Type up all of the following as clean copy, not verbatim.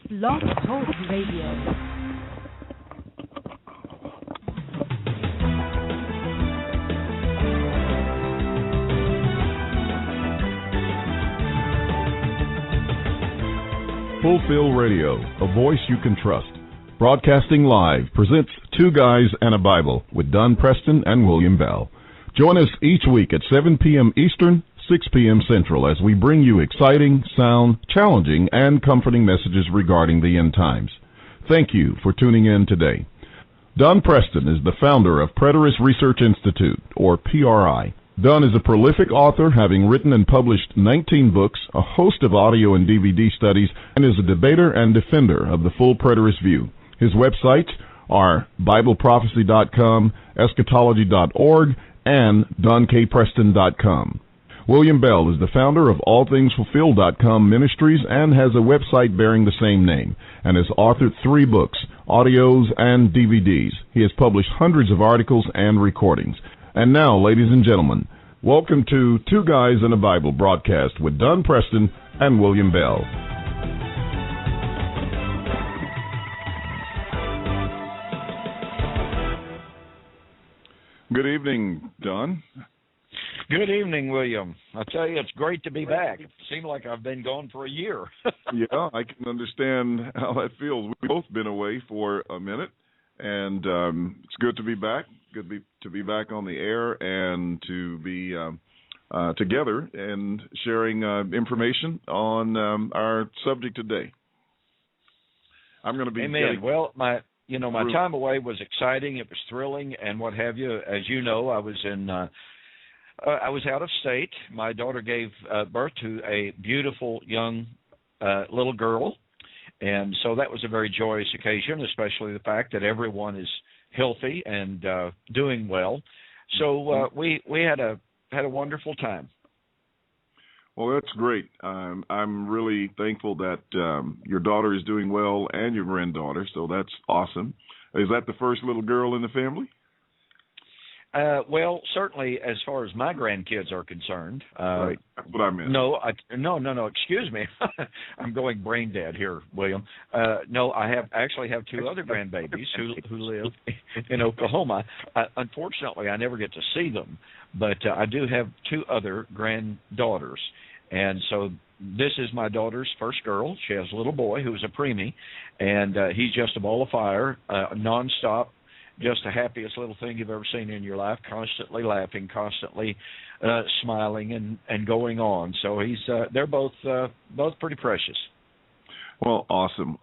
Blog Talk Radio. Fulfill Radio, a voice you can trust. Broadcasting live presents Two Guys and a Bible with Don Preston and William Bell. Join us each week at 7 p.m. Eastern, 6 p.m. Central as we bring you exciting, sound, challenging, and comforting messages regarding the end times. Thank you for tuning in today. Don Preston is the founder of Preterist Research Institute, or PRI. Don is a prolific author, having written and published 19 books, a host of audio and DVD studies, and is a debater and defender of the full preterist view. His websites are BibleProphecy.com, Eschatology.org, and DonKPreston.com. William Bell is the founder of AllThingsFulfilled.com Ministries and has a website bearing the same name, and has authored 3 books, audios, and DVDs. He has published hundreds of articles and recordings. And now, ladies and gentlemen, welcome to Two Guys and a Bible broadcast with Don Preston and William Bell. Good evening, Don. Good evening, William. I tell you, it's great to be back. It seemed like I've been gone for a year. Yeah, I can understand how that feels. We've both been away for a minute, and it's good to be back. Good to be back on the air and to be together and sharing information on our subject today. I'm going to be. Amen. Well, my time away was exciting. It was thrilling, and what have you. As you know, I was out of state. My daughter gave birth to a beautiful young little girl, and so that was a very joyous occasion, especially the fact that everyone is healthy and doing well. So we had a wonderful time. Well, that's great. I'm really thankful that your daughter is doing well and your granddaughter, so that's awesome. Is that the first little girl in the family? Well, certainly as far as my grandkids are concerned. Right, that's what I meant. No, excuse me. I'm going brain dead here, William. No, I actually have 2 other grandbabies who live in Oklahoma. Unfortunately, I never get to see them, but I do have 2 other granddaughters. And so this is my daughter's first girl. She has a little boy who's a preemie, and he's just a ball of fire, nonstop. Just the happiest little thing you've ever seen in your life, constantly laughing, constantly smiling and going on. So they're both pretty precious. Well, awesome.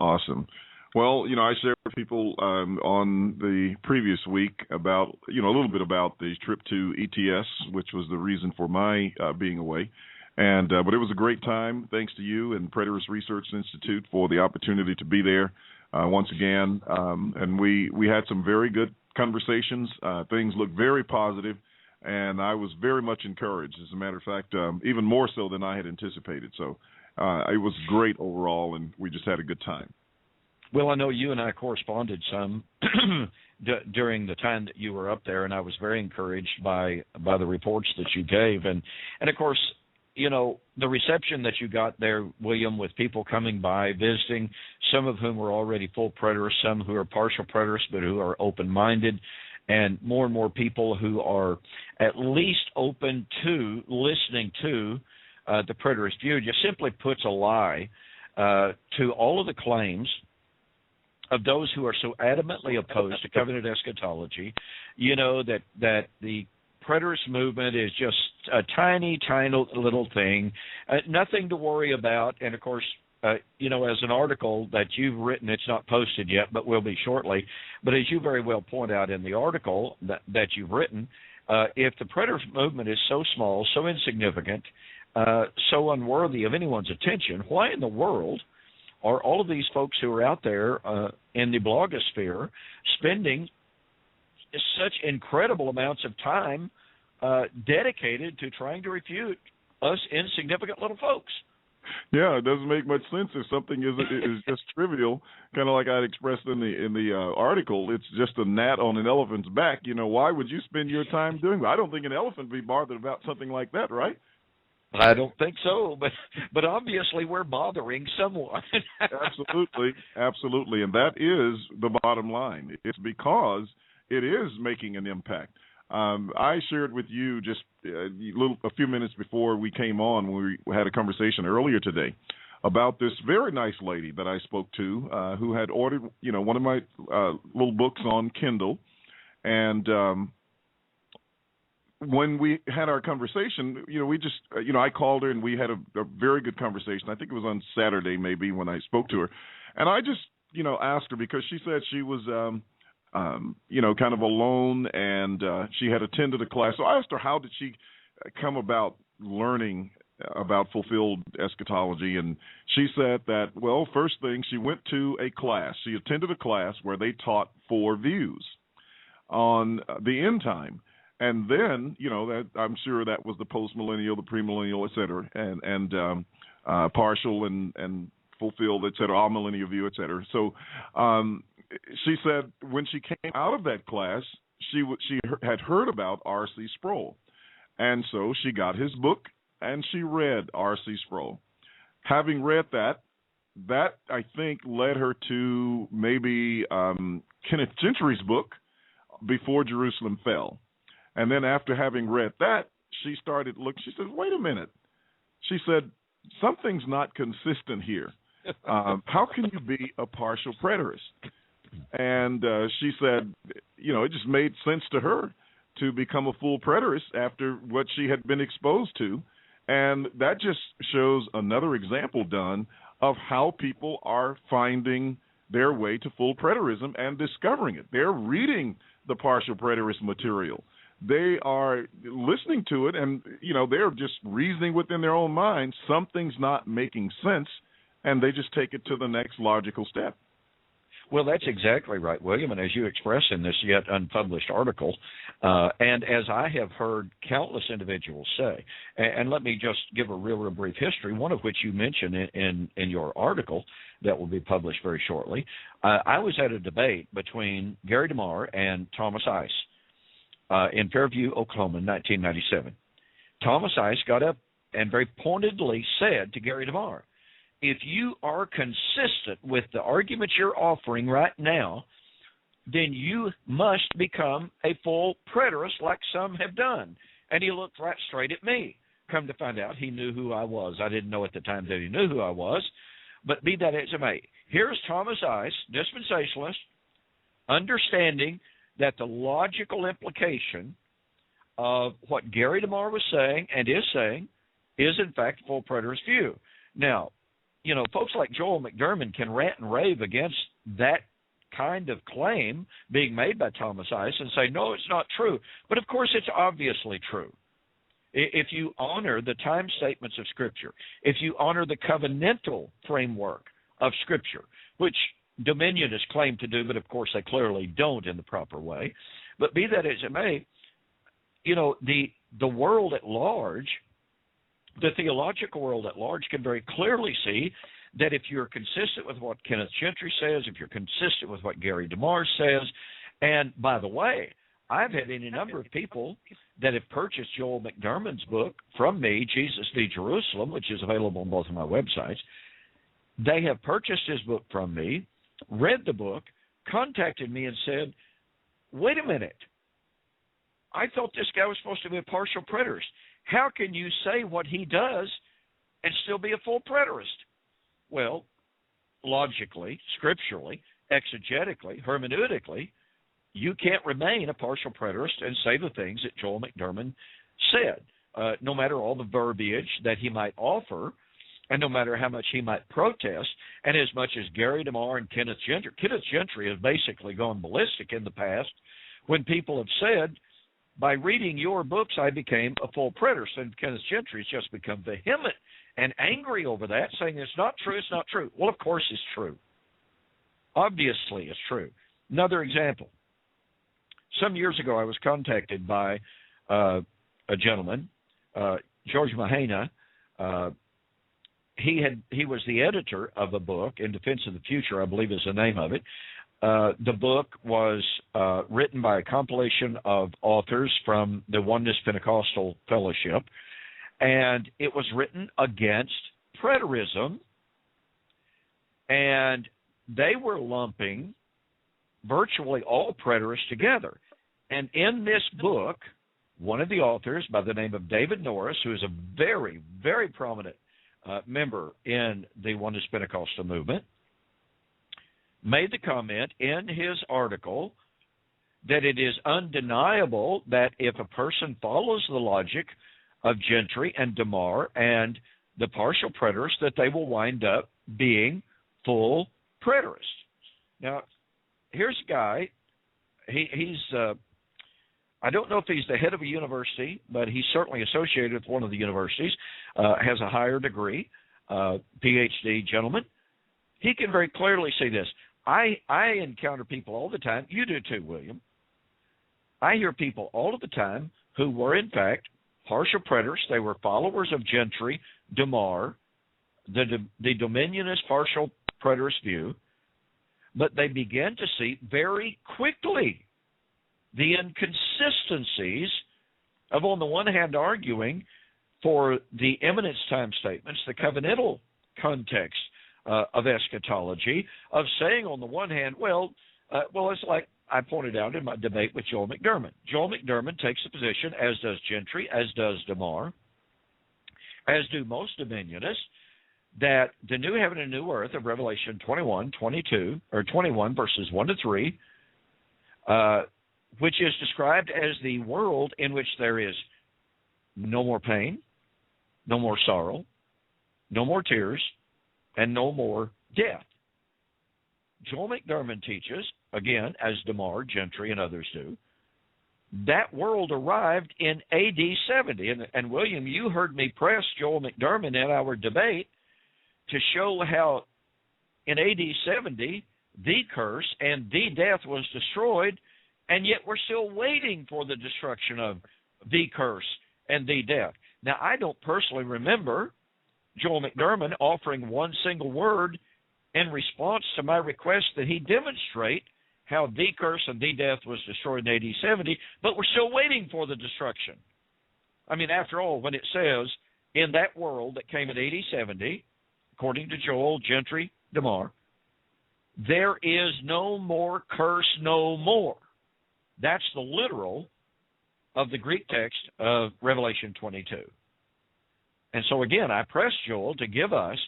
Well, I shared with people on the previous week about, a little bit about the trip to ETS, which was the reason for my being away. And but it was a great time. Thanks to you and Preterist Research Institute for the opportunity to be there. Once again, and we had some very good conversations. Things looked very positive, and I was very much encouraged. As a matter of fact, even more so than I had anticipated. So it was great overall, and we just had a good time. Well, I know you and I corresponded some during the time that you were up there, and I was very encouraged by the reports that you gave. And of course, the reception that you got there, William, with people coming by, visiting, some of whom were already full preterists, some who are partial preterists, but who are open-minded, and more people who are at least open to listening to the preterist view, just simply puts a lie to all of the claims of those who are so adamantly opposed to covenant eschatology, that the preterist movement is just a tiny little thing, nothing to worry about. And of course, as an article that you've written, it's not posted yet, but will be shortly. But as you very well point out in the article that you've written, if the preterist movement is so small, so insignificant, so unworthy of anyone's attention, why in the world are all of these folks who are out there in the blogosphere spending such incredible amounts of time dedicated to trying to refute us insignificant little folks? Yeah, it doesn't make much sense if something is just trivial, kind of like I expressed in the article. It's just a gnat on an elephant's back. Why would you spend your time doing that? I don't think an elephant would be bothered about something like that, right? I don't think so, but obviously we're bothering someone. Absolutely, and that is the bottom line. It's because it is making an impact. I shared with you just a few minutes before we came on, when we had a conversation earlier today, about this very nice lady that I spoke to who had ordered, one of my little books on Kindle, and when we had our conversation, we just, I called her and we had a very good conversation. I think it was on Saturday maybe when I spoke to her. And I just, asked her because she said she was, kind of alone and she had attended a class. So I asked her, how did she come about learning about fulfilled eschatology? And she said that, well, first thing, she went to a class. She attended a class where they taught 4 views on the end time. And then, that I'm sure that was the post-millennial, the premillennial, et cetera, and partial and fulfilled, et cetera, all millennial view, et cetera. So she said when she came out of that class, she had heard about R.C. Sproul. And so she got his book and she read R.C. Sproul. Having read that I think led her to maybe Kenneth Gentry's book, Before Jerusalem Fell. And then after having read that, she started looking. She said, wait a minute. She said, something's not consistent here. How can you be a partial preterist? And she said, it just made sense to her to become a full preterist after what she had been exposed to. And that just shows another example, Don, of how people are finding their way to full preterism and discovering it. They're reading the partial preterist material. They are listening to it, and, they're just reasoning within their own mind. Something's not making sense, and they just take it to the next logical step. Well, that's exactly right, William, and as you express in this yet unpublished article, and as I have heard countless individuals say, and let me just give a real brief history, one of which you mentioned in your article that will be published very shortly. I was at a debate between Gary DeMar and Thomas Ice in Fairview, Oklahoma in 1997. Thomas Ice got up and very pointedly said to Gary DeMar, if you are consistent with the arguments you're offering right now, then you must become a full preterist like some have done. And he looked right straight at me. Come to find out, he knew who I was. I didn't know at the time that he knew who I was. But be that as it may, here's Thomas Ice, dispensationalist, understanding that the logical implication of what Gary DeMar was saying and is saying is, in fact, full preterist view. Now, folks like Joel McDermott can rant and rave against that kind of claim being made by Thomas Ice and say, no, it's not true. But, of course, it's obviously true. If you honor the time statements of Scripture, if you honor the covenantal framework of Scripture, which Dominion has claimed to do, but of course they clearly don't in the proper way. But be that as it may, the world at large, the theological world at large can very clearly see that if you're consistent with what Kenneth Gentry says, if you're consistent with what Gary DeMar says, and by the way, I've had any number of people that have purchased Joel McDermott's book from me, Jesus v. Jerusalem, which is available on both of my websites. They have purchased his book from me, read the book, contacted me and said, wait a minute, I thought this guy was supposed to be a partial preterist. How can you say what he does and still be a full preterist? Well, logically, scripturally, exegetically, hermeneutically, you can't remain a partial preterist and say the things that Joel McDermott said, no matter all the verbiage that he might offer, and no matter how much he might protest, and as much as Gary DeMar and Kenneth Gentry. Kenneth Gentry has basically gone ballistic in the past when people have said, by reading your books, I became a full preterist. And Kenneth Gentry has just become vehement and angry over that, saying it's not true, it's not true. Well, of course it's true. Obviously it's true. Another example. Some years ago, I was contacted by a gentleman, George Mahana. He was the editor of a book, In Defense of the Future, I believe is the name of it. The book was written by a compilation of authors from the Oneness Pentecostal Fellowship, And it was written against preterism, and they were lumping virtually all preterists together. And in this book, one of the authors, by the name of David Norris, who is a very, very prominent member in the Oneness Pentecostal movement, made the comment in his article that it is undeniable that if a person follows the logic of Gentry and DeMar and the partial preterists, that they will wind up being full preterists. Now, here's a guy, he's I don't know if he's the head of a university, but he's certainly associated with one of the universities, has a higher degree, PhD gentleman. He can very clearly see this. I encounter people all the time. You do too, William. I hear people all of the time who were, in fact, partial preterists. They were followers of Gentry, DeMar, the dominionist partial preterist view, but they began to see very quickly the inconsistencies of, on the one hand, arguing for the imminence time statements, the covenantal context of eschatology, of saying on the one hand, well, it's like I pointed out in my debate with Joel McDermott. Joel McDermott takes a position, as does Gentry, as does DeMar, as do most dominionists, that the new heaven and new earth of Revelation 21 verses 1 to 3, which is described as the world in which there is no more pain, no more sorrow, no more tears, and no more death. Joel McDermott teaches, again, as DeMar, Gentry, and others do, that world arrived in AD 70. And William, you heard me press Joel McDermott in our debate to show how in AD 70 the curse and the death was destroyed, and yet we're still waiting for the destruction of the curse and the death. Now, I don't personally remember Joel McDermott offering one single word in response to my request that he demonstrate how the curse and the death was destroyed in AD 70, but we're still waiting for the destruction. I mean, after all, when it says in that world that came in AD 70, according to Joel, Gentry, DeMar, there is no more curse, no more. That's the literal of the Greek text of Revelation 22. And so again, I pressed Joel to give us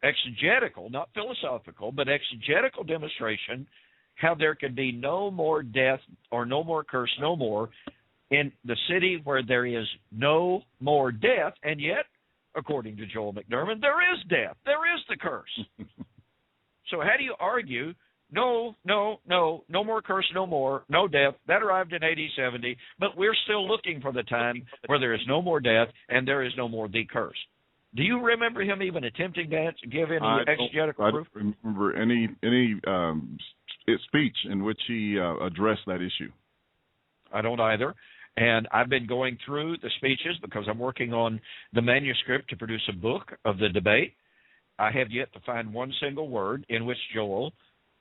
exegetical, not philosophical, but exegetical demonstration how there can be no more death or no more curse, no more in the city where there is no more death, and yet, according to Joel McDermott, there is death. There is the curse. So how do you argue, no more curse, no more, no death, that arrived in AD 70, but we're still looking for the time where there is no more death and there is no more the curse? Do you remember him even attempting to give any exegetical proof? I don't remember any speech in which he addressed that issue. I don't either. And I've been going through the speeches because I'm working on the manuscript to produce a book of the debate. I have yet to find one single word in which Joel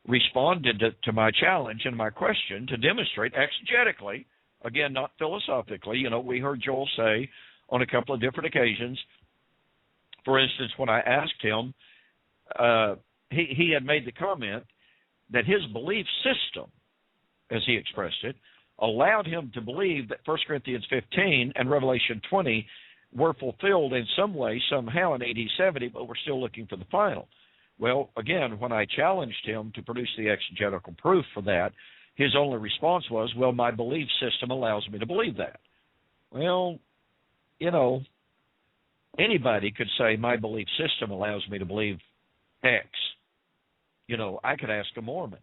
responded to my challenge and my question to demonstrate exegetically, again, not philosophically. You know, we heard Joel say on a couple of different occasions, for instance, when I asked him, he had made the comment that his belief system, as he expressed it, allowed him to believe that 1 Corinthians 15 and Revelation 20 were fulfilled in some way, somehow in AD 70, but we're still looking for the final. Well, again, when I challenged him to produce the exegetical proof for that, his only response was, well, my belief system allows me to believe that. Well, you know, anybody could say my belief system allows me to believe X. You know, I could ask a Mormon,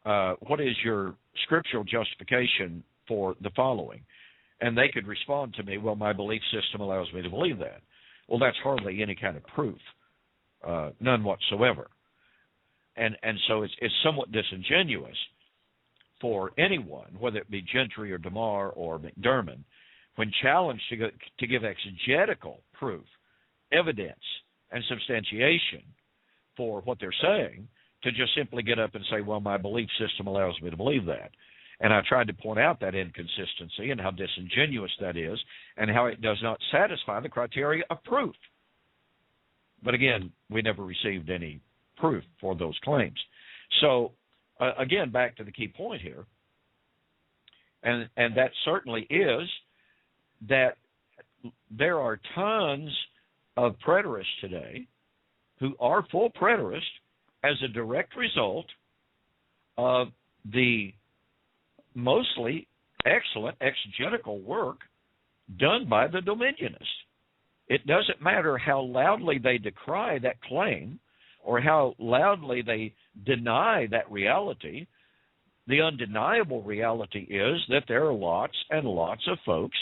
what is your scriptural justification for the following? And they could respond to me, well, my belief system allows me to believe that. Well, that's hardly any kind of proof, none whatsoever. And so it's somewhat disingenuous for anyone, whether it be Gentry or DeMar or McDermott, when challenged to give exegetical proof, evidence, and substantiation for what they're saying, to just simply get up and say, well, my belief system allows me to believe that. And I tried to point out that inconsistency and how disingenuous that is and how it does not satisfy the criteria of proof. But again, we never received any proof for those claims. So, again, back to the key point here, and that certainly is that there are tons of preterists today who are full preterists as a direct result of the mostly excellent exegetical work done by the dominionists. It doesn't matter how loudly they decry that claim or how loudly they deny that reality. The undeniable reality is that there are lots and lots of folks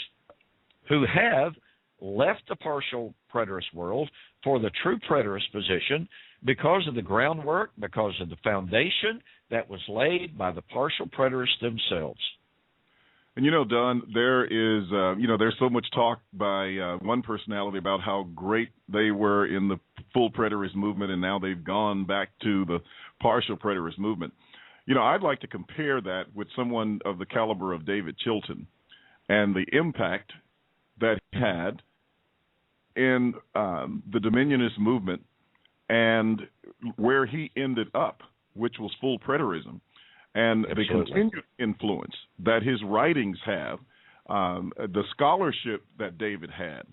who have left the partial preterist world for the true preterist position because of the groundwork, because of the foundation that was laid by the partial preterists themselves. And Don, there is, there's so much talk by one personality about how great they were in the full preterist movement, and now they've gone back to the partial preterist movement. I'd like to compare that with someone of the caliber of David Chilton and the impact that he had in the dominionist movement and where he ended up, which was full preterism. And Absolutely. The continued influence that his writings have, the scholarship that David had,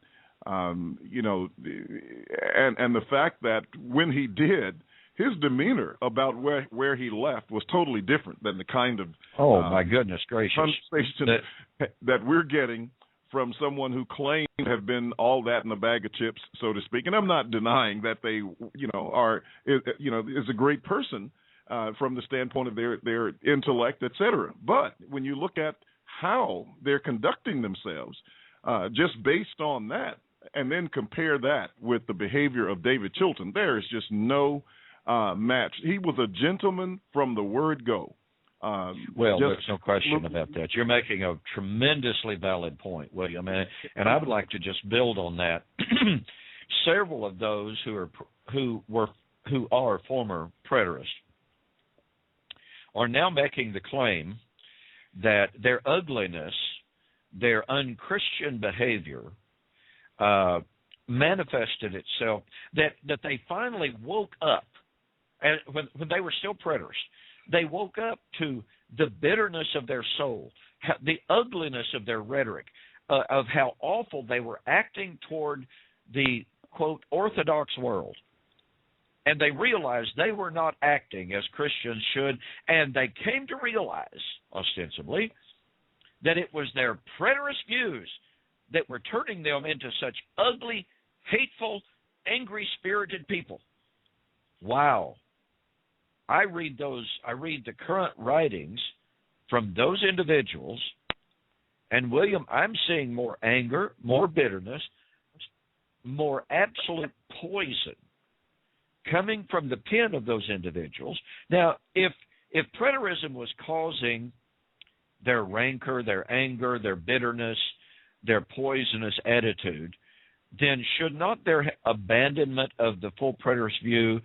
and the fact that when he did, his demeanor about where he left was totally different than the kind of my goodness gracious conversation that we're getting from someone who claimed to have been all that in a bag of chips, so to speak. And I'm not denying that they, is a great person. From the standpoint of their intellect, et cetera. But when you look at how they're conducting themselves, just based on that, and then compare that with the behavior of David Chilton, there is just no match. He was a gentleman from the word go. There's no question about that. You're making a tremendously valid point, William, and I would like to just build on that. Several of those who are former preterists are now making the claim that their ugliness, their unchristian behavior, manifested itself, that they finally woke up, and when they were still preterists, they woke up to the bitterness of their soul, the ugliness of their rhetoric, of how awful they were acting toward the, quote, orthodox world. And they realized they were not acting as Christians should, and they came to realize, ostensibly, that it was their preterist views that were turning them into such ugly, hateful, angry-spirited people. Wow. I read the current writings from those individuals, and William, I'm seeing more anger, more bitterness, more absolute poison coming from the pen of those individuals. Now, if preterism was causing their rancor, their anger, their bitterness, their poisonous attitude, then should not their abandonment of the full preterist view,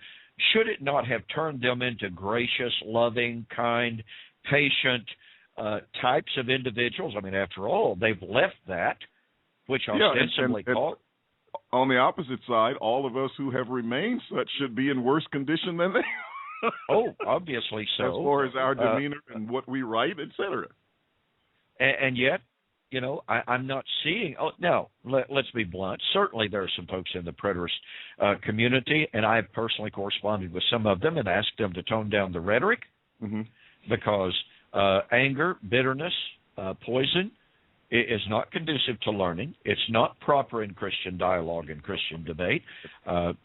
should it not have turned them into gracious, loving, kind, patient types of individuals? I mean, after all, they've left that, which ostensibly called. On the opposite side, all of us who have remained such should be in worse condition than they. Oh, obviously so. As far as our demeanor and what we write, et cetera. And yet, I'm not seeing. Oh, no, let's be blunt. Certainly there are some folks in the preterist community, and I've personally corresponded with some of them and asked them to tone down the rhetoric because anger, bitterness, poison is not conducive to learning. It's not proper in Christian dialogue and Christian debate.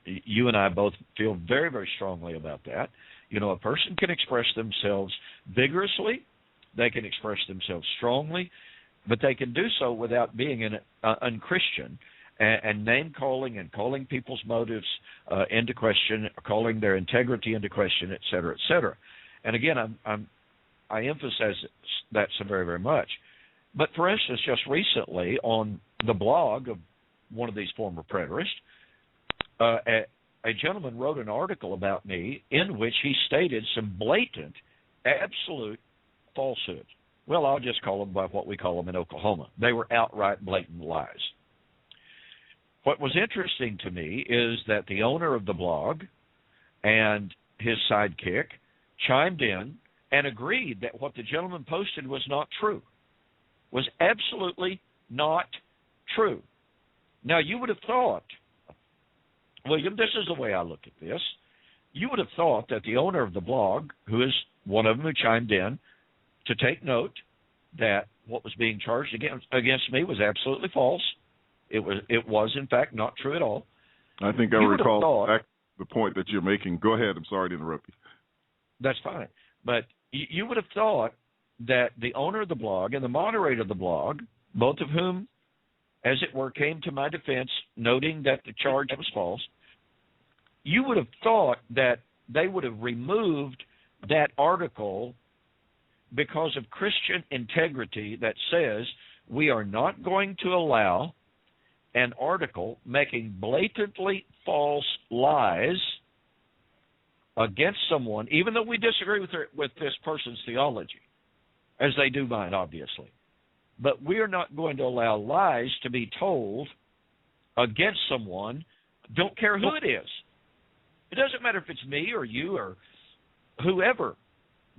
You and I both feel very, very strongly about that. A person can express themselves vigorously. They can express themselves strongly, but they can do so without being unchristian and name-calling and calling people's motives into question, calling their integrity into question, et cetera, et cetera. And again, I emphasize that so very, very much. But for instance, just recently on the blog of one of these former preterists, a gentleman wrote an article about me in which he stated some blatant, absolute falsehoods. Well, I'll just call them by what we call them in Oklahoma. They were outright blatant lies. What was interesting to me is that the owner of the blog and his sidekick chimed in and agreed that what the gentleman posted was not true, was absolutely not true. Now, you would have thought, William, this is the way I look at this. You would have thought that the owner of the blog, who is one of them who chimed in, to take note that what was being charged against me was absolutely false. It was in fact not true at all. I think I recall the point that you're making. Go ahead. I'm sorry to interrupt you. That's fine. But you would have thought that the owner of the blog and the moderator of the blog, both of whom, as it were, came to my defense, noting that the charge was false, you would have thought that they would have removed that article because of Christian integrity that says we are not going to allow an article making blatantly false lies against someone, even though we disagree with this person's theology, as they do mine, obviously. But we are not going to allow lies to be told against someone, don't care who it is. It doesn't matter if it's me or you or whoever.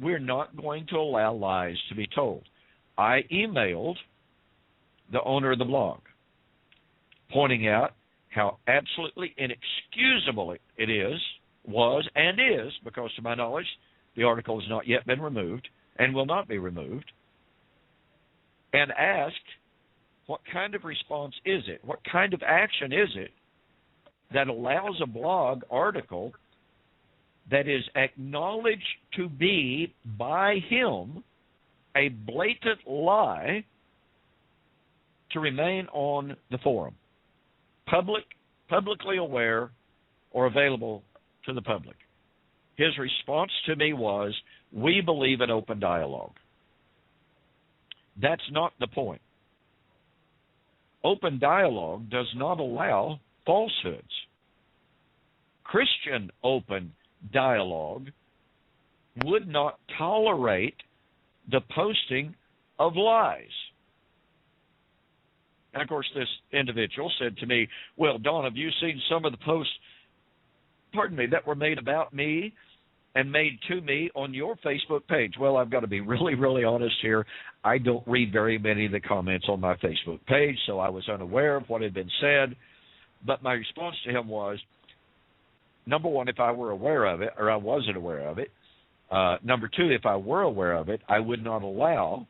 We're not going to allow lies to be told. I emailed the owner of the blog, pointing out how absolutely inexcusable it was, because to my knowledge, the article has not yet been removed and will not be removed, and asked, what kind of response is it? What kind of action is it that allows a blog article that is acknowledged to be by him a blatant lie to remain on the forum, publicly aware or available to the public? His response to me was, we believe in open dialogue. That's not the point. Open dialogue does not allow falsehoods. Christian open dialogue would not tolerate the posting of lies. And of course, this individual said to me, well, Don, have you seen some of the posts, that were made about me and made to me on your Facebook page? Well, I've got to be really, really honest here. I don't read very many of the comments on my Facebook page, so I was unaware of what had been said. But my response to him was, number one, if I were aware of it, or I wasn't aware of it. Number two, if I were aware of it, I would not allow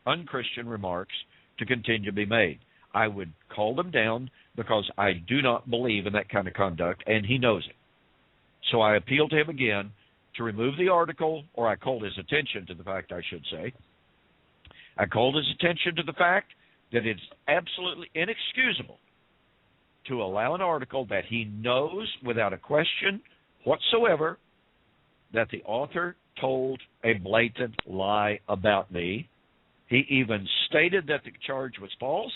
unchristian remarks to continue to be made. I would call them down because I do not believe in that kind of conduct, and he knows it. So I appealed to him again to remove the article, or I called his attention to the fact, I should say. I called his attention to the fact that it's absolutely inexcusable to allow an article that he knows without a question whatsoever that the author told a blatant lie about me. He even stated that the charge was false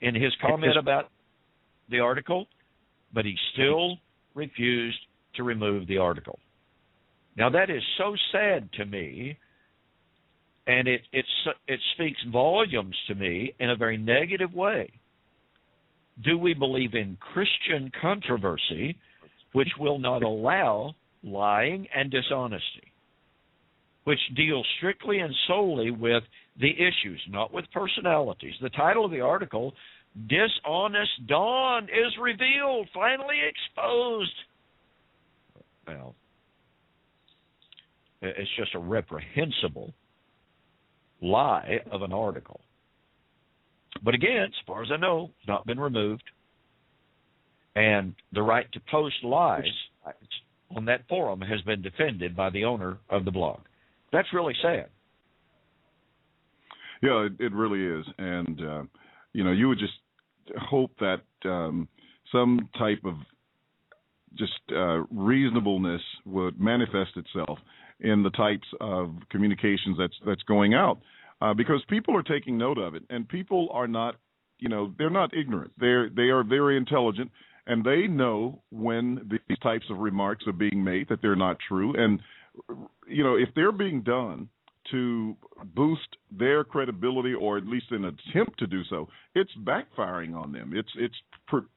in his comment about the article, but he still refused to remove the article. Now, that is so sad to me, and it speaks volumes to me in a very negative way. Do we believe in Christian controversy, which will not allow lying and dishonesty, which deals strictly and solely with the issues, not with personalities? The title of the article, Dishonest Dawn is Revealed, Finally Exposed. Well, it's just a reprehensible lie of an article. But again, as far as I know, it's not been removed. And the right to post lies on that forum has been defended by the owner of the blog. That's really sad. Yeah, it really is. And, you would just hope that some type of just reasonableness would manifest itself in the types of communications that's going out, because people are taking note of it, and people are not, they're not ignorant. They are very intelligent, and they know when these types of remarks are being made that they're not true. And if they're being done to boost their credibility, or at least an attempt to do so, it's backfiring on them. It's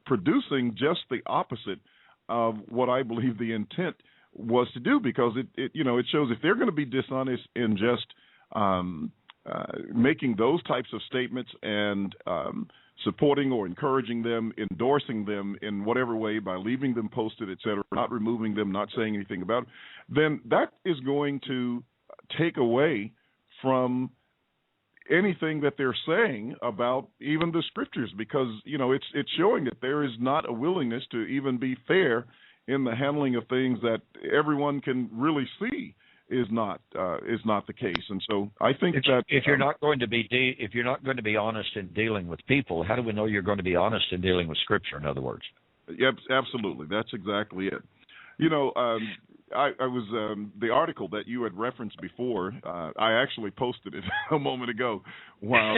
producing just the opposite of what I believe the intent was to do, because it shows if they're going to be dishonest in just making those types of statements and supporting or encouraging them, endorsing them in whatever way by leaving them posted, et cetera, not removing them, not saying anything about it, then that is going to take away from anything that they're saying about even the scriptures, because it's showing that there is not a willingness to even be fair in the handling of things that everyone can really see is not the case. And so I think if you're not going to be honest in dealing with people, how do we know you're going to be honest in dealing with Scripture? In other words, yep, absolutely, that's exactly it. I was the article that you had referenced before. I actually posted it a moment ago. Wow.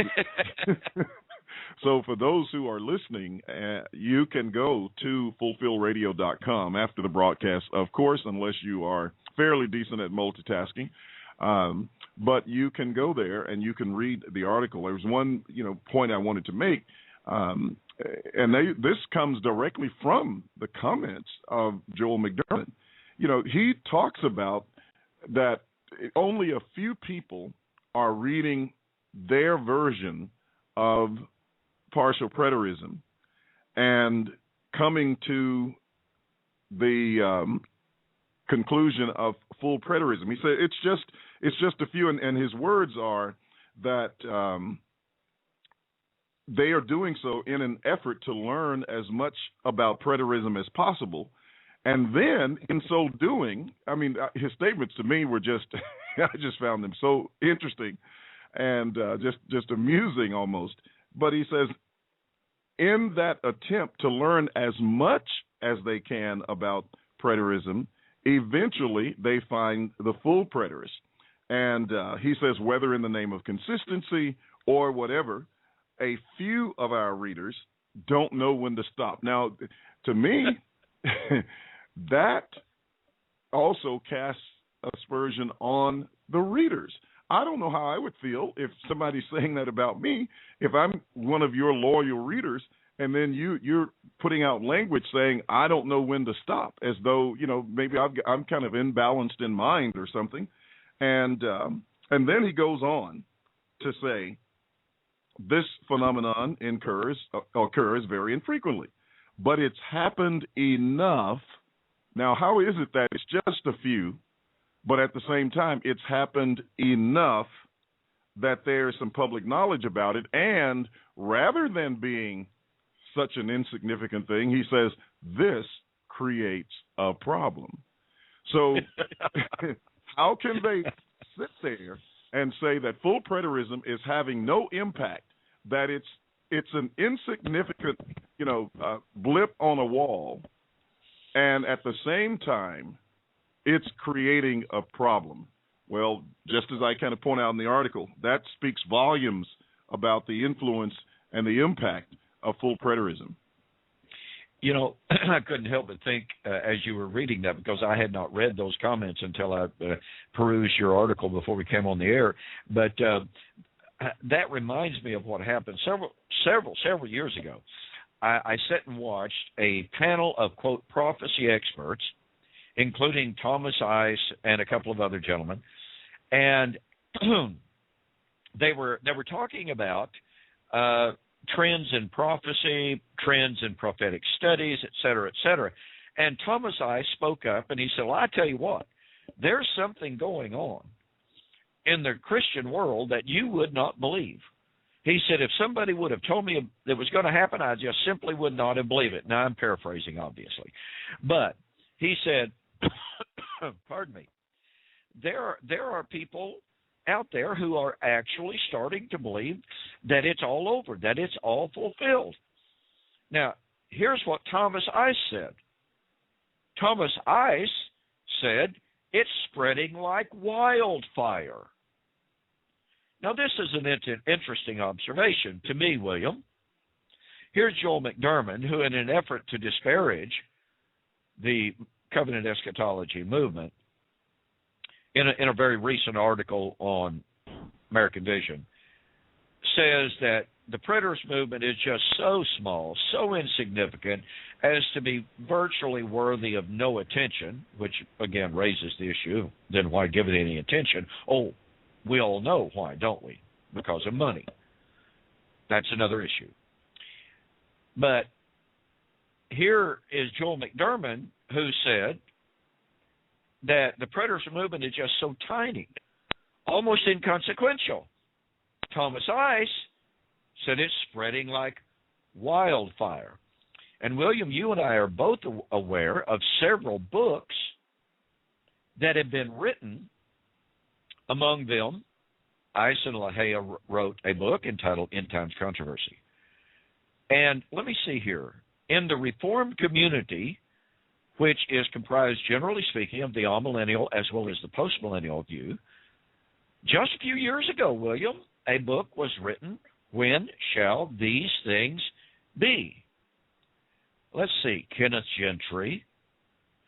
So for those who are listening, you can go to fulfillradio.com after the broadcast, of course, unless you are fairly decent at multitasking. But you can go there and you can read the article. There was one, point I wanted to make, and this comes directly from the comments of Joel McDermott. He talks about that only a few people are reading their version of partial preterism and coming to the conclusion of full preterism. He said it's just a few, and his words are that they are doing so in an effort to learn as much about preterism as possible. And then, in so doing, his statements to me were just, I just found them so interesting and just amusing almost. But he says, in that attempt to learn as much as they can about preterism, eventually they find the full preterist. And he says, whether in the name of consistency or whatever, a few of our readers don't know when to stop. Now, to me, that also casts aspersion on the readers. I don't know how I would feel if somebody's saying that about me, if I'm one of your loyal readers, and then you're putting out language saying, I don't know when to stop, as though, maybe I'm kind of imbalanced in mind or something. And then he goes on to say, this phenomenon occurs very infrequently, but it's happened enough. Now, how is it that it's just a few, but at the same time, it's happened enough that there's some public knowledge about it, and rather than being such an insignificant thing, he says, this creates a problem. So how can they sit there and say that full preterism is having no impact, that it's an insignificant, blip on a wall, and at the same time, it's creating a problem? Well, just as I kind of point out in the article, that speaks volumes about the influence and the impact of full preterism. I couldn't help but think as you were reading that, because I had not read those comments until I perused your article before we came on the air. But that reminds me of what happened several years ago. I sat and watched a panel of, quote, prophecy experts, including Thomas Ice and a couple of other gentlemen, and they were talking about trends in prophecy, trends in prophetic studies, et cetera, And Thomas Ice spoke up, and he said, well, I tell you what, there's something going on in the Christian world that you would not believe. He said, if somebody would have told me that was going to happen, I just simply would not have believed it. Now, I'm paraphrasing, obviously. But he said, pardon me, there are people out there who are actually starting to believe that it's all over, that it's all fulfilled. Now, here's what Thomas Ice said. Thomas Ice said, it's spreading like wildfire. Now, this is an interesting observation to me, William. Here's Joel McDermott, who, in an effort to disparage the covenant eschatology movement, in a very recent article on American Vision, says that the preterist movement is just so small, so insignificant, as to be virtually worthy of no attention, which, again, raises the issue, then why give it any attention? Oh, we all know why, don't we? Because of money. That's another issue. But here is Joel McDermott, who said that the preterist movement is just so tiny, almost inconsequential. Thomas Ice said it's spreading like wildfire. And William, you and I are both aware of several books that have been written. Among them, Ice and LaHaye wrote a book entitled End Times Controversy. And let me see here. In the Reformed community, which is comprised, generally speaking, of the amillennial as well as the postmillennial view, just a few years ago, William, a book was written, When Shall These Things Be? Let's see, Kenneth Gentry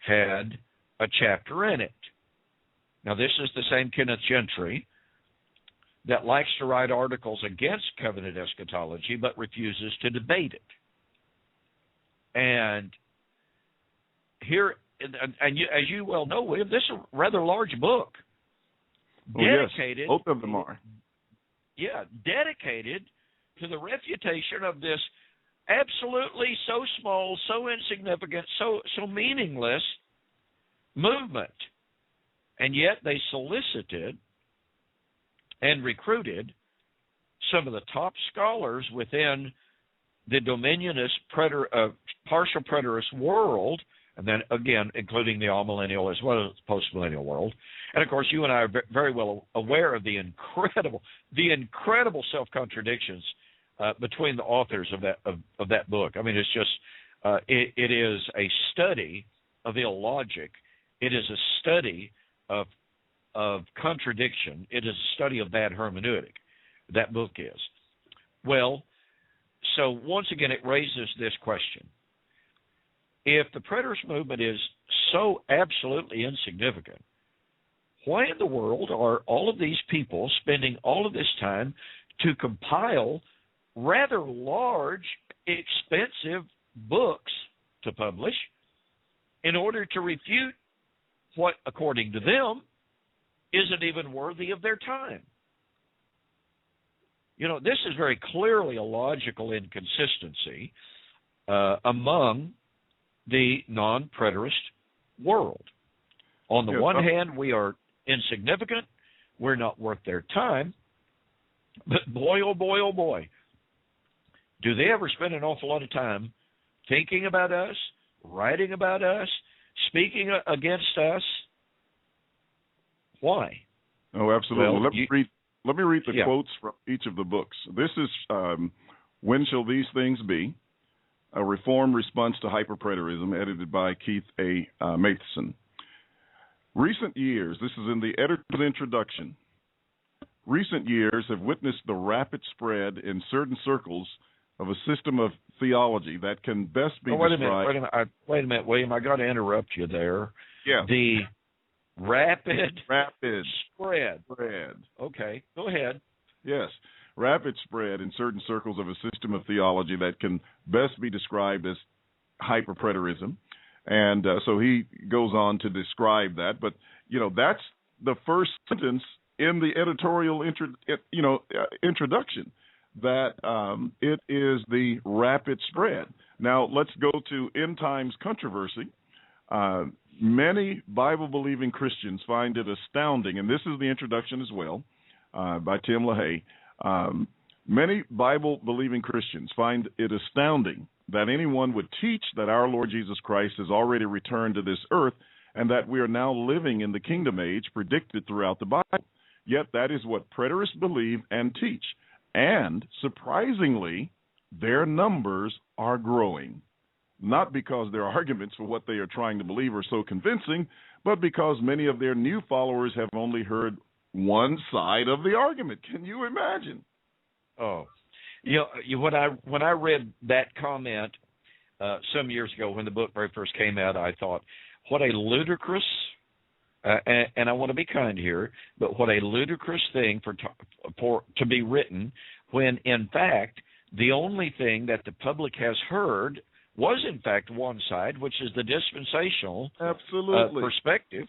had a chapter in it. Now, this is the same Kenneth Gentry that likes to write articles against covenant eschatology but refuses to debate it. And here, and you, as you well know, William, this is a rather large book. Dedicated, yes, both of them are. Yeah, dedicated to the refutation of this absolutely so small, so insignificant, so meaningless movement. And yet they solicited and recruited some of the top scholars within the dominionist partial preterist world, and then again including the amillennial as well as the postmillennial world. And of course, you and I are very well aware of the incredible self-contradictions between the authors of that book. I mean, it's just it is a study of illogic. It is a study of contradiction. It is a study of bad hermeneutic. That book is. Well, so once again, it raises this question. If the preterist movement is so absolutely insignificant, why in the world are all of these people spending all of this time to compile rather large, expensive books to publish in order to refute what, according to them, isn't even worthy of their time? You know, this is very clearly a logical inconsistency among the non-preterist world. On the one hand, we are insignificant. We're not worth their time. But boy, oh boy, oh boy, do they ever spend an awful lot of time thinking about us, writing about us, speaking against us? Why? Oh, absolutely. Well, let me read the quotes from each of the books. This is When Shall These Things Be? A Reformed Response to Hyperpreterism, edited by Keith A. Matheson. Recent years, this is in the editor's introduction, recent years have witnessed the rapid spread in certain circles of a system of theology that can best be described... Wait a minute, William, I got to interrupt you there. Yeah. The rapid spread. Okay, go ahead. Yes. Rapid spread in certain circles of a system of theology that can best be described as hyperpreterism. And so he goes on to describe that. But, you know, that's the first sentence in the editorial introduction, that it is the rapid spread. Now, let's go to End Times Controversy. Many Bible-believing Christians find it astounding, and this is the introduction as well by Tim LaHaye. Many Bible-believing Christians find it astounding that anyone would teach that our Lord Jesus Christ has already returned to this earth and that we are now living in the kingdom age predicted throughout the Bible. Yet that is what preterists believe and teach. And, surprisingly, their numbers are growing. Not because their arguments for what they are trying to believe are so convincing, but because many of their new followers have only heard one side of the argument. Can you imagine? Oh, when I read that comment some years ago when the book very first came out, I thought, what a ludicrous and I want to be kind here, but what a ludicrous thing to be written when, in fact, the only thing that the public has heard was, in fact, one side, which is the dispensational perspective.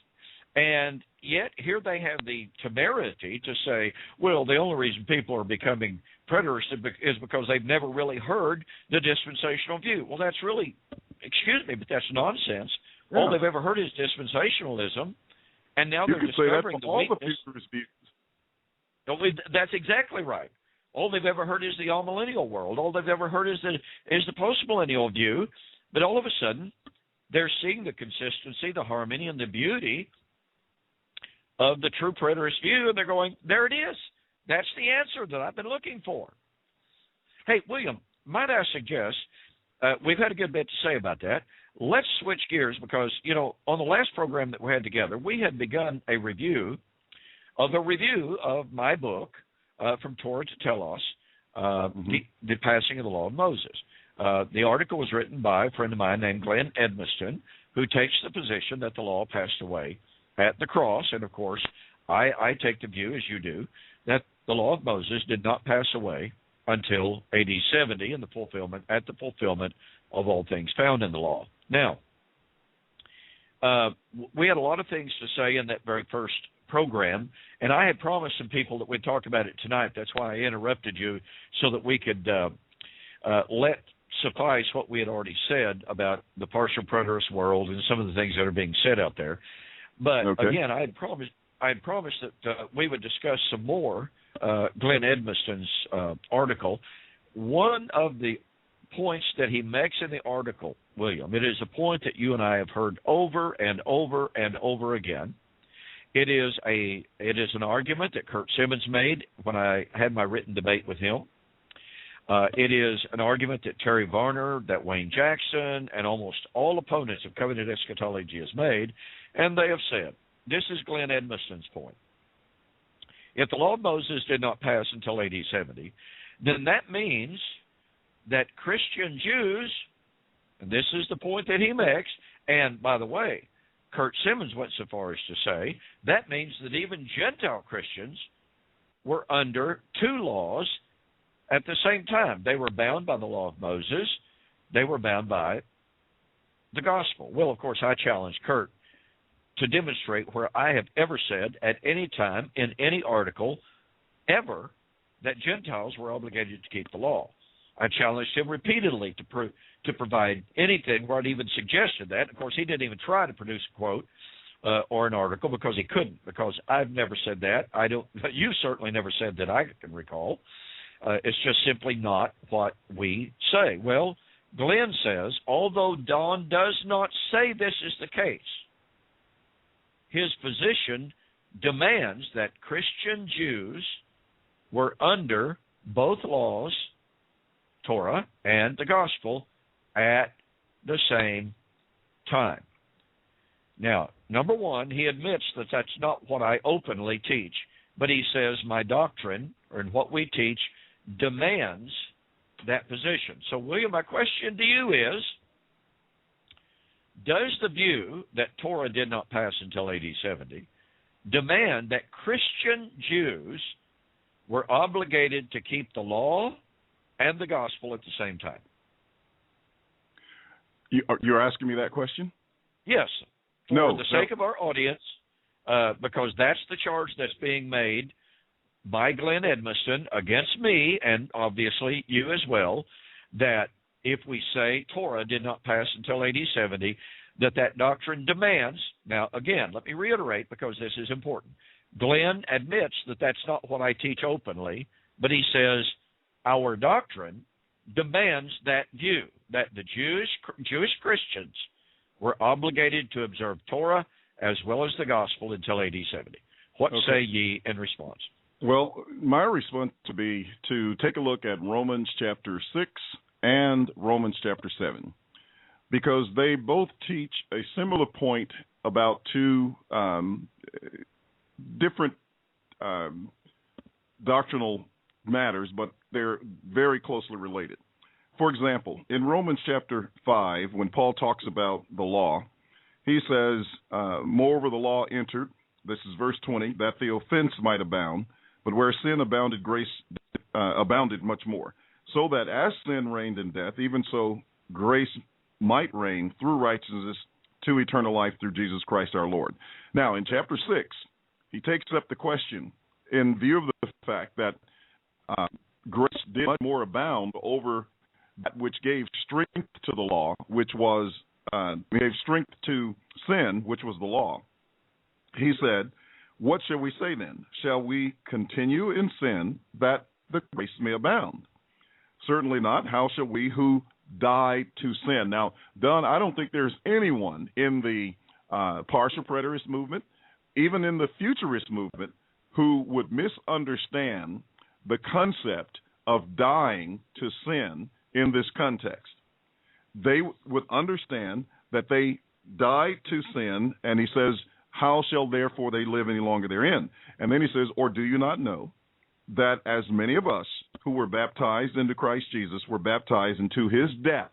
And yet here they have the temerity to say, well, the only reason people are becoming preterists is because they've never really heard the dispensational view. Well, that's really, excuse me, but that's nonsense. Yeah. All they've ever heard is dispensationalism, and now they're discovering the weakness. That's exactly right. All they've ever heard is the all-millennial world. All they've ever heard is the post-millennial view. But all of a sudden, they're seeing the consistency, the harmony, and the beauty of the true preterist view, and they're going, there it is. That's the answer that I've been looking for. Hey, William, might I suggest, we've had a good bit to say about that. Let's switch gears because, on the last program that we had together, we had begun a review of my book, From Torah to Telos, the Passing of the Law of Moses. The article was written by a friend of mine named Glenn Edmiston, who takes the position that the law passed away at the cross. And, of course, I take the view, as you do, that the law of Moses did not pass away until AD 70 at the fulfillment of all things found in the law. Now, we had a lot of things to say in that very first program, and I had promised some people that we'd talk about it tonight. That's why I interrupted you, so that we could let suffice what we had already said about the partial preterist world and some of the things that are being said out there. But again, I had promised that we would discuss some more Glenn Edmiston's article. One of the points that he makes in the article, William, it is a point that you and I have heard over and over and over again. It is an argument that Kurt Simmons made when I had my written debate with him. It is an argument that Terry Varner, that Wayne Jackson, and almost all opponents of covenant eschatology has made, and they have said, this is Glenn Edmiston's point. If the law of Moses did not pass until AD 70, then that means that Christian Jews, and this is the point that he makes, and by the way, Kurt Simmons went so far as to say, that means that even Gentile Christians were under two laws at the same time. They were bound by the law of Moses. They were bound by the gospel. Well, of course, I challenged Kurt to demonstrate where I have ever said at any time in any article ever that Gentiles were obligated to keep the law. I challenged him repeatedly to provide anything where I'd even suggested that. Of course, he didn't even try to produce a quote or an article because he couldn't, because I've never said that. You certainly never said that I can recall. It's just simply not what we say. Well, Glenn says, although Don does not say this is the case, his position demands that Christian Jews were under both laws, Torah and the gospel, at the same time. Now, number one, he admits that that's not what I openly teach, but he says my doctrine, or in what we teach, demands that position. So, William, my question to you is, does the view that Torah did not pass until AD 70 demand that Christian Jews were obligated to keep the law and the gospel at the same time? You're asking me that question? Yes. For the sake of our audience, because that's the charge that's being made by Glenn Edmiston against me, and obviously you as well, that if we say Torah did not pass until AD 70, that doctrine demands, now again, let me reiterate because this is important. Glenn admits that that's not what I teach openly, but he says our doctrine demands that view, that the Jewish Christians were obligated to observe Torah as well as the gospel until AD 70. What say ye in response? Well, my response to be to take a look at Romans chapter 6 and Romans chapter 7, because they both teach a similar point about two different doctrinal matters, but they're very closely related. For example, in Romans chapter 5, when Paul talks about the law, he says, moreover, the law entered, this is verse 20, that the offense might abound, but where sin abounded, grace abounded much more. So that as sin reigned in death, even so grace might reign through righteousness to eternal life through Jesus Christ our Lord. Now, in chapter 6, he takes up the question in view of the fact that grace did much more abound over that which gave strength to the law, which was gave strength to sin, which was the law. He said, what shall we say then? Shall we continue in sin that the grace may abound? Certainly not. How shall we who died to sin? Now, Don, I don't think there's anyone in the partial preterist movement, even in the futurist movement, who would misunderstand the concept of dying to sin in this context. They would understand that they died to sin, and he says, how shall therefore they live any longer therein? And then he says, or do you not know that as many of us who were baptized into Christ Jesus were baptized into his death?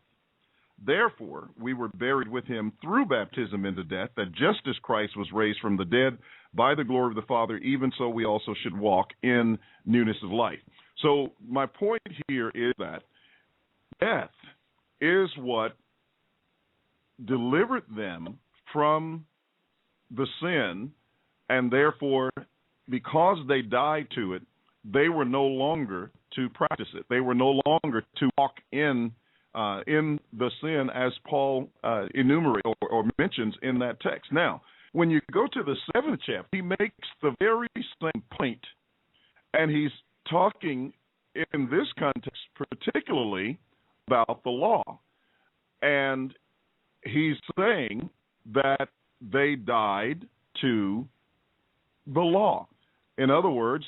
Therefore, we were buried with him through baptism into death, that just as Christ was raised from the dead by the glory of the Father, even so we also should walk in newness of life. So my point here is that death is what delivered them from the sin, and therefore, because they died to it, they were no longer to practice it. They were no longer to walk in the sin as Paul enumerates or mentions in that text. Now, when you go to the 7th chapter, he makes the very same point, and he's talking in this context particularly about the law. And he's saying that they died to the law. In other words,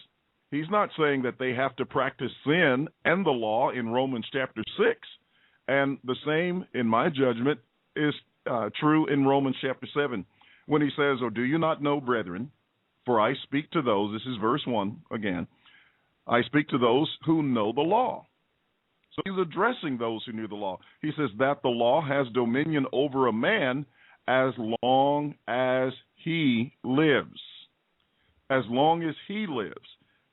he's not saying that they have to practice sin and the law in Romans chapter 6. And the same, in my judgment, is true in Romans chapter 7, when he says, oh, do you not know, brethren, for I speak to those, this is verse 1 again, I speak to those who know the law. So he's addressing those who knew the law. He says that the law has dominion over a man as long as he lives. As long as he lives.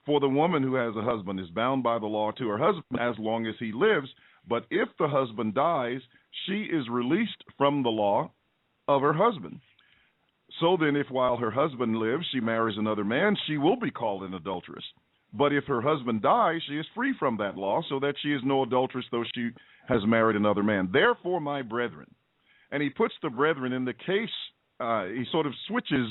For the woman who has a husband is bound by the law to her husband as long as he lives. But if the husband dies, she is released from the law of her husband. So then, if while her husband lives, she marries another man, she will be called an adulteress. But if her husband dies, she is free from that law, so that she is no adulteress, though she has married another man. Therefore, my brethren, and he puts the brethren in the case, he sort of switches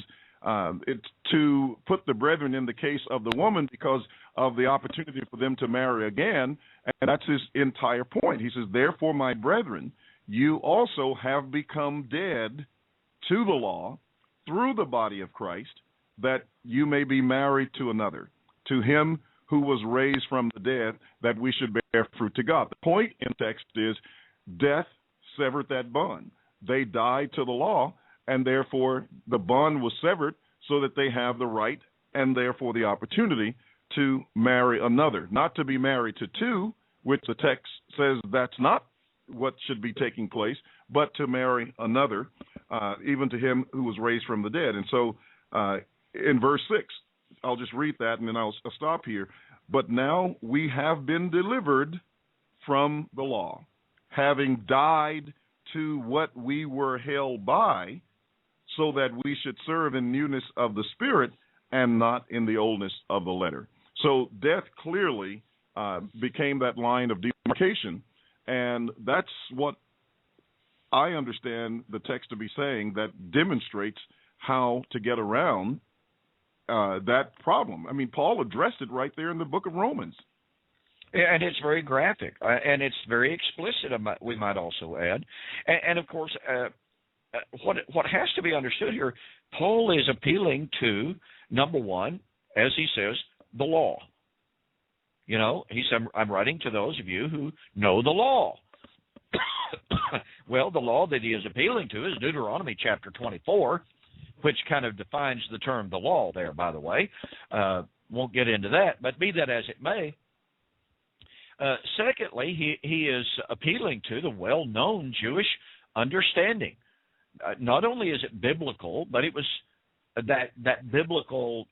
it to put the brethren in the case of the woman because of the opportunity for them to marry again, and that's his entire point. He says, therefore, my brethren, you also have become dead to the law through the body of Christ, that you may be married to another, to him who was raised from the dead, that we should bear fruit to God. The point in the text is death severed that bond. They died to the law, and therefore the bond was severed so that they have the right and therefore the opportunity to marry another. Not to be married to two, which the text says that's not what should be taking place, but to marry another, even to him who was raised from the dead. And so in verse 6, I'll just read that and then I'll stop here. But now we have been delivered from the law, having died to what we were held by, so that we should serve in newness of the Spirit and not in the oldness of the letter. So death clearly became that line of demarcation, and that's what I understand the text to be saying, that demonstrates how to get around that problem. I mean, Paul addressed it right there in the book of Romans. And it's very graphic, and it's very explicit, we might also add. And of course, what has to be understood here, Paul is appealing to, number one, as he says, the law. You know, he said, I'm writing to those of you who know the law. Well, the law that he is appealing to is Deuteronomy chapter 24, which kind of defines the term the law there, by the way. Won't get into that, but be that as it may. Secondly, he is appealing to the well-known Jewish understanding. not only is it biblical, but it was that biblical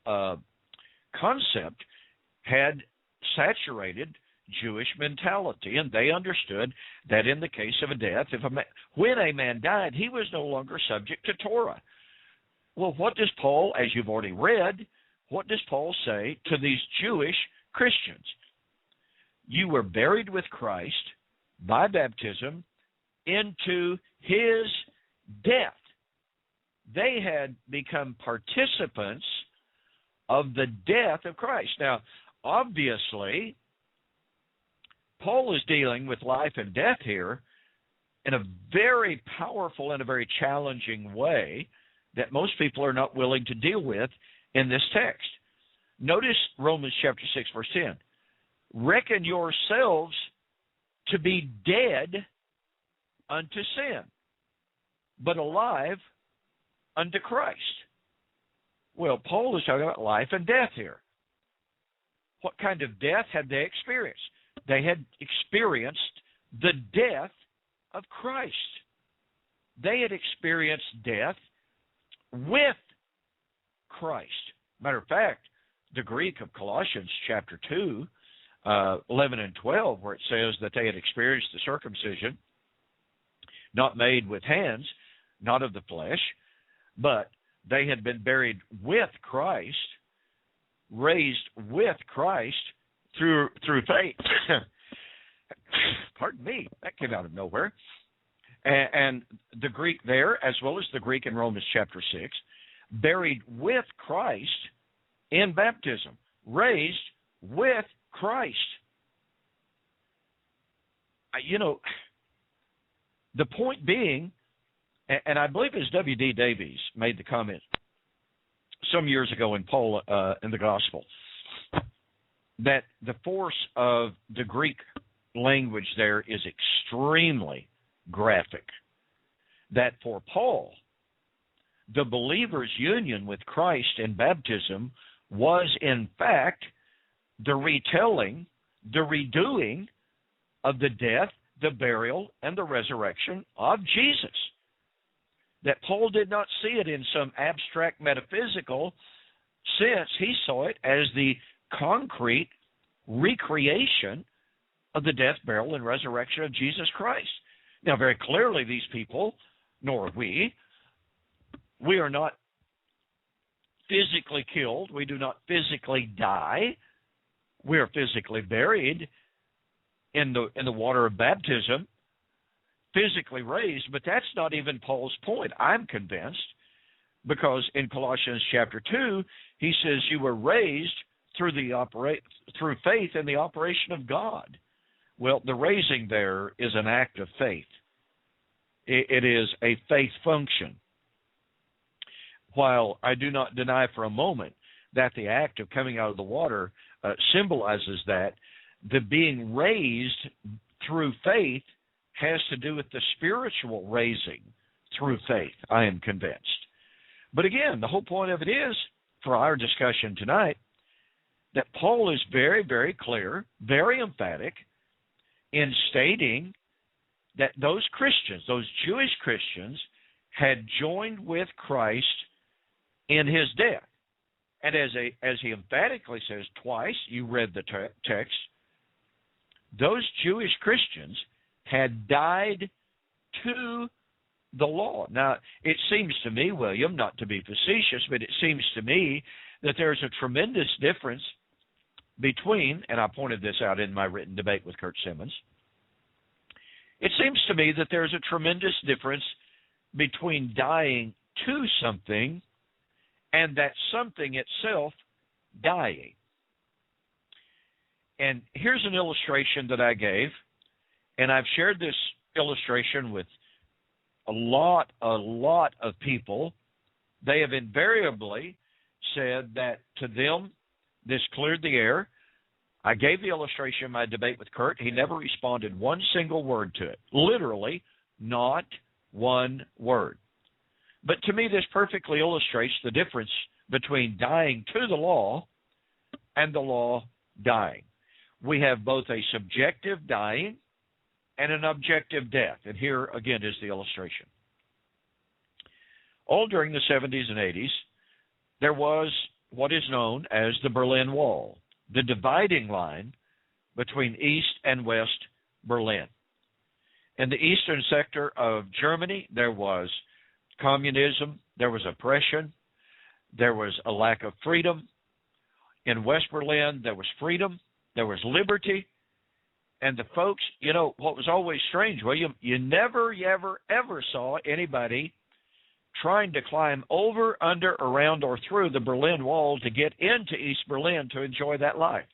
concept had saturated Jewish mentality, and they understood that in the case of a death, when a man died, he was no longer subject to Torah. Well, what does Paul, as you've already read, what does Paul say to these Jewish Christians? You were buried with Christ by baptism into his death. They had become participants of the death of Christ. Now, obviously, Paul is dealing with life and death here in a very powerful and a very challenging way that most people are not willing to deal with in this text. Notice Romans chapter 6, verse 10. Reckon yourselves to be dead unto sin, but alive unto Christ. Well, Paul is talking about life and death here. What kind of death had they experienced? They had experienced the death of Christ. They had experienced death with Christ. Matter of fact, the Greek of Colossians chapter 2, 11 and 12, where it says that they had experienced the circumcision, not made with hands, not of the flesh, but they had been buried with Christ, raised with Christ through faith. Pardon me, that came out of nowhere. And the Greek there, as well as the Greek in Romans chapter 6, buried with Christ in baptism, raised with Christ. The point being, and I believe it was W.D. Davies made the comment some years ago in Paul in the Gospel, that the force of the Greek language there is extremely graphic. That for Paul, the believer's union with Christ in baptism was in fact the retelling, the redoing of the death, the burial, and the resurrection of Jesus. That Paul did not see it in some abstract metaphysical sense. He saw it as the concrete recreation of the death, burial, and resurrection of Jesus Christ. Now, very clearly, these people, nor we are not physically killed. We do not physically die. We are physically buried in the water of baptism, physically raised, but that's not even Paul's point, I'm convinced, because in Colossians chapter 2, he says you were raised through faith in the operation of God. Well, the raising there is an act of faith. It is a faith function. While I do not deny for a moment that the act of coming out of the water symbolizes that, the being raised through faith has to do with the spiritual raising through faith, I am convinced. But again, the whole point of it is, for our discussion tonight, that Paul is very, very clear, very emphatic in stating that those Christians, those Jewish Christians, had joined with Christ in his death. And as he emphatically says twice, you read the text, those Jewish Christians had died to the law. Now, it seems to me, William, not to be facetious, but it seems to me that there's a tremendous difference between, and I pointed this out in my written debate with Kurt Simmons, it seems to me that there's a tremendous difference between dying to something and that something itself dying. And here's an illustration that I gave, and I've shared this illustration with a lot of people. They have invariably said that to them, this cleared the air. I gave the illustration in my debate with Kurt. He never responded one single word to it. Literally, not one word. But to me, this perfectly illustrates the difference between dying to the law and the law dying. We have both a subjective dying and an objective death. And here, again, is the illustration. all during the 70s and 80s, there was what is known as the Berlin Wall, the dividing line between East and West Berlin. In the eastern sector of Germany, there was communism, there was oppression, there was a lack of freedom. In West Berlin, there was freedom, there was liberty. And the folks, you know, what was always strange, William, you never, ever saw anybody trying to climb over, under, around, or through the Berlin Wall to get into East Berlin to enjoy that life.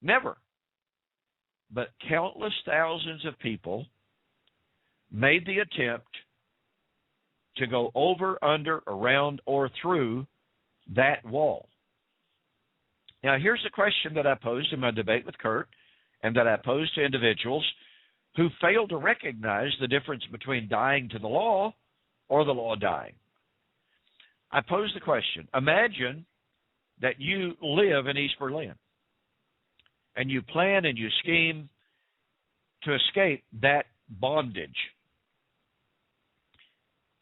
Never. But countless thousands of people made the attempt to go over, under, around, or through that wall. Now, here's the question that I posed in my debate with Kurt, and that I posed to individuals who fail to recognize the difference between dying to the law or the law dying. I posed the question, imagine that you live in East Berlin, and you plan and you scheme to escape that bondage.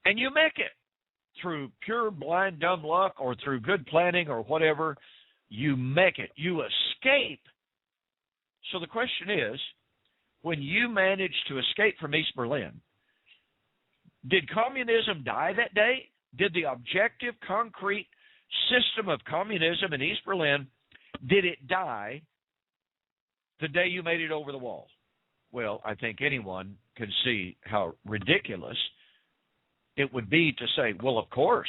And you make it through pure blind dumb luck or through good planning or whatever. You make it. You escape. So the question is, when you manage to escape from East Berlin, did communism die that day? Did the objective, concrete system of communism in East Berlin, did it die the day you made it over the wall? Well, I think anyone can see how ridiculous it would be to say, well, of course,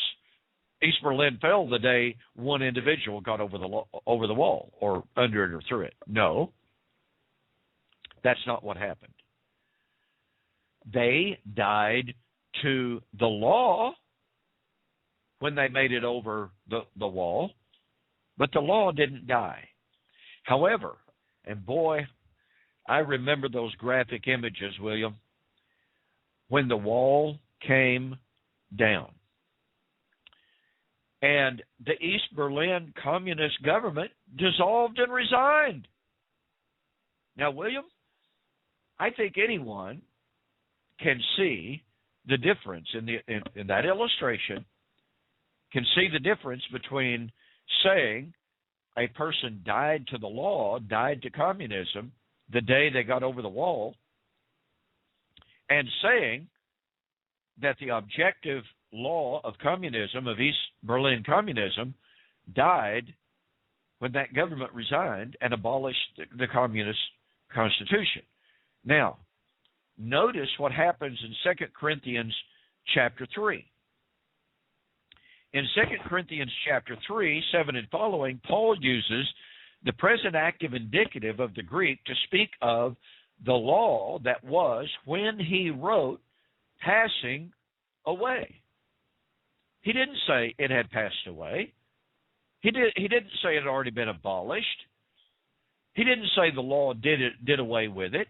East Berlin fell the day one individual got over the wall or under it or through it. No, that's not what happened. They died to the law when they made it over the wall, but the law didn't die. However, and boy, I remember those graphic images, William, when the wall came down and the East Berlin communist government dissolved and resigned. Now, William, I think anyone can see the difference in that illustration, can see the difference between saying a person died to the law, died to communism the day they got over the wall, and saying that the objective law of communism, of East Berlin communism, died when that government resigned and abolished the communist constitution. Now, notice what happens in 2 Corinthians chapter 3. In 2 Corinthians chapter 3, 7 and following, Paul uses the present active indicative of the Greek to speak of the law that was, when he wrote, passing away. He didn't say it had passed away. He didn't say it had already been abolished. He didn't say the law did away with it.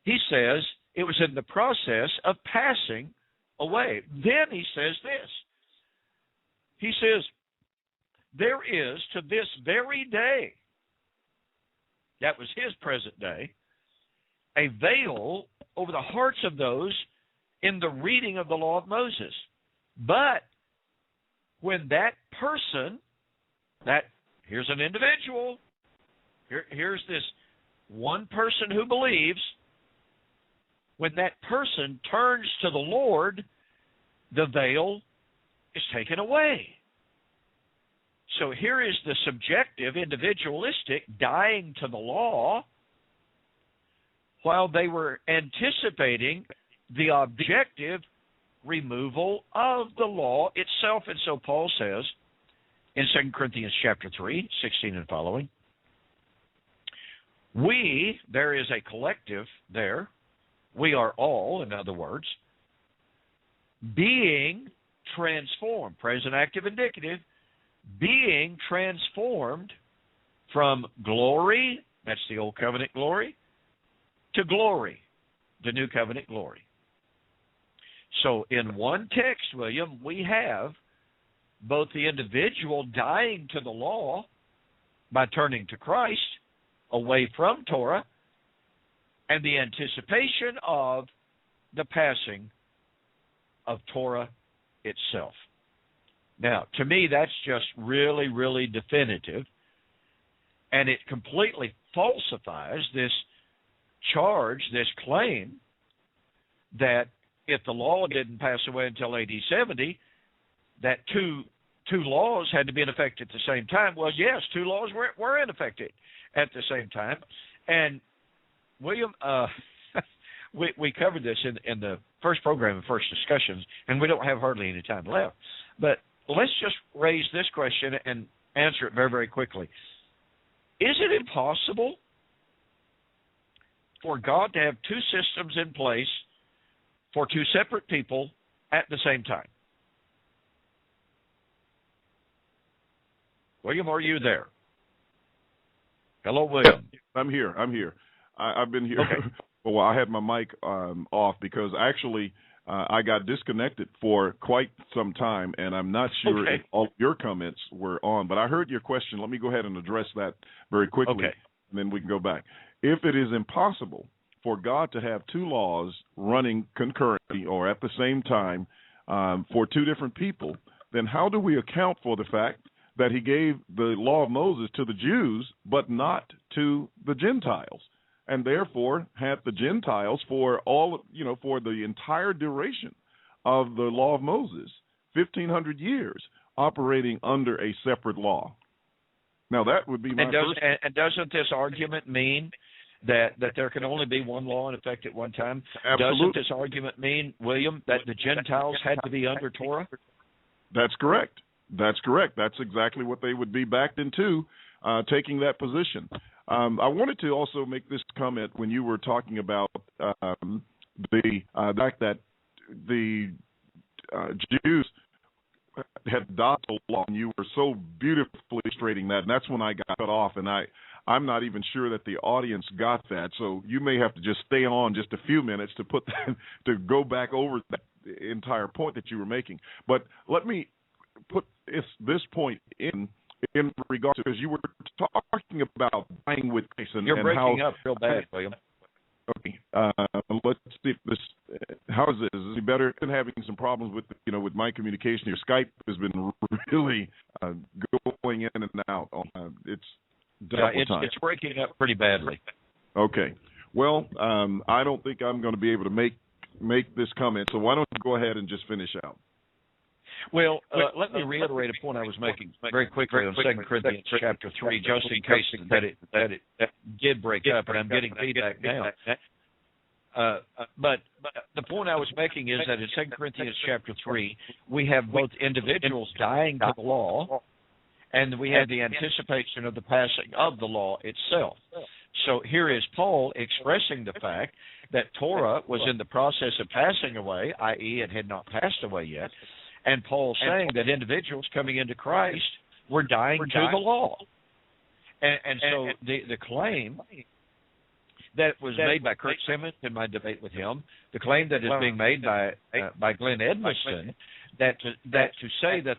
He says it was in the process of passing away. Then he says this. He says, there is to this very day, that was his present day, a veil over the hearts of those in the reading of the law of Moses. But when that person, here's an individual, here's this one person who believes, when that person turns to the Lord, the veil is taken away. So here is the subjective, individualistic, dying to the law while they were anticipating the objective removal of the law itself. And so Paul says in 2 Corinthians chapter 3, 16 and following, there is a collective there, we are all, in other words, being transformed, present active indicative, being transformed from glory, that's the old covenant glory, to glory, the new covenant glory. So in one text, William, we have both the individual dying to the law by turning to Christ, away from Torah, and the anticipation of the passing of Torah itself. Now, to me, that's just really, really definitive, and it completely falsifies this charge, this claim, that if the law didn't pass away until AD 70, that two laws had to be in effect at the same time. Well, yes, two laws were in effect at the same time. And, William, we covered this in the first program and first discussions, and we don't have hardly any time left. But let's just raise this question and answer it very, very quickly. Is it impossible for God to have two systems in place for two separate people at the same time? William, are you there? Hello, William. I'm here. I've been here. Okay. Well, I had my mic off because actually I got disconnected for quite some time, and I'm not sure if all your comments were on. But I heard your question. Let me go ahead and address that very quickly, and then we can go back. If it is impossible for God to have two laws running concurrently or at the same time for two different people, then how do we account for the fact that he gave the law of Moses to the Jews but not to the Gentiles, and therefore had the Gentiles for for the entire duration of the law of Moses, 1,500 years, operating under a separate law? Now, that would be my first... And doesn't this argument mean that there can only be one law in effect at one time? Absolutely. Doesn't this argument mean, William, that the Gentiles had to be under Torah? That's correct. That's exactly what they would be backed into, taking that position. I wanted to also make this comment when you were talking about the fact that the Jews had adopted the law, and you were so beautifully illustrating that, and that's when I got cut off, and I'm not even sure that the audience got that, so you may have to just stay on just a few minutes to put that, to go back over that entire point that you were making. But let me put this point in regard to, because you were talking about dying with Christ and You're breaking how, up real bad, William. Okay, let's see if this. How is this? Is it better? I've been having some problems with with my communication. Your Skype has been really going in and out. It's time. It's breaking up pretty badly. Okay. Well, I don't think I'm going to be able to make this comment. So why don't you go ahead and just finish out? Well, let me reiterate a point I was making very quickly on 2 Corinthians chapter 3, just in case that it did break up, and I'm getting feedback now. But the point I was making is that in 2 Corinthians chapter 3, we have both individuals dying to the law, and we have the anticipation of the passing of the law itself. So here is Paul expressing the fact that Torah was in the process of passing away, i.e. it had not passed away yet, and Paul saying that individuals coming into Christ were dying to the law. And so the claim that was made by Kurt Simmons in my debate with him, the claim that is being made by Glenn Edmiston, that to say that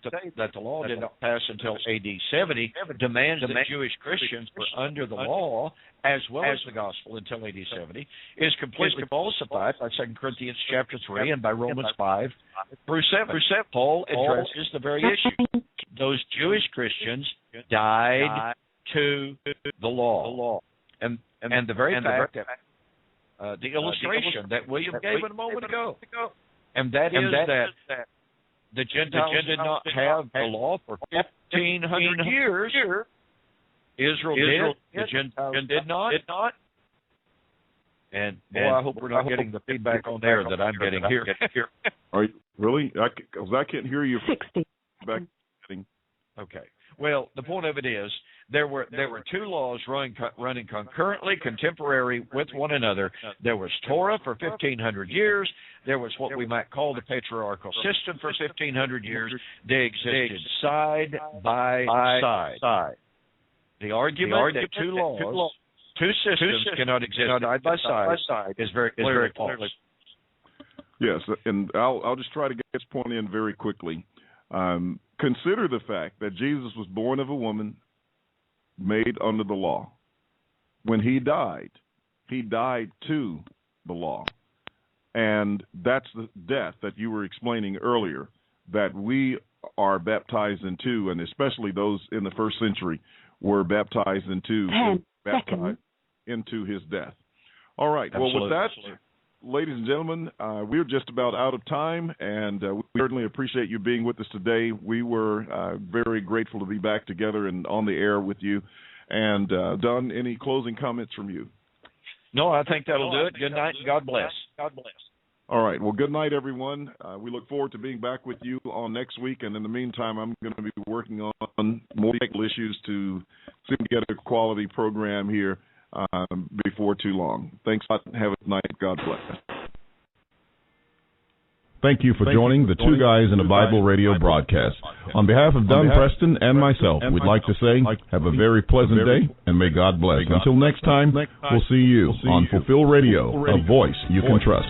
the law did not pass until AD 70 demands that Jewish Christians were under the law as well as the gospel until AD 70 is completely falsified by 2 Corinthians chapter 3 and by Romans 5 through 7. Paul addresses the very issue. Those Jewish Christians died to the law. And the very fact that the illustration that William gave a moment ago, and that is that the Gentiles did not have the law for 1,500 years. Israel did. The Gentiles did not. And boy, I hope we're not getting the feedback on there that I'm getting here. Are you really? Because I can't hear you. 60. Okay. Well, the point of it is there were two laws running concurrently, contemporary with one another. There was Torah for 1,500 years. There was what we might call the patriarchal system for 1,500 years. They existed side by side. The argument that two laws, two systems cannot exist side by side is very clearly false. Yes, and I'll just try to get this point in very quickly. Consider the fact that Jesus was born of a woman made under the law. When he died to the law. And that's the death that you were explaining earlier that we are baptized into, and especially those in the first century were baptized into his death. All right. Absolutely. Well, with that, ladies and gentlemen, we're just about out of time, and we certainly appreciate you being with us today. We were very grateful to be back together and on the air with you. And, Don, any closing comments from you? No, I think that'll do it. Good night. God bless. God bless. All right. Well, good night, everyone. We look forward to being back with you on next week. And in the meantime, I'm going to be working on more technical issues to see if we get a quality program here before too long. Thanks a lot. Have a good night. God bless. Thank you for joining the Two Guys in a Bible radio broadcast. On behalf of Don Preston and myself, we'd like to say have a very pleasant day, and may God bless. Until next time, we'll see you on Fulfill Radio, a voice you can trust.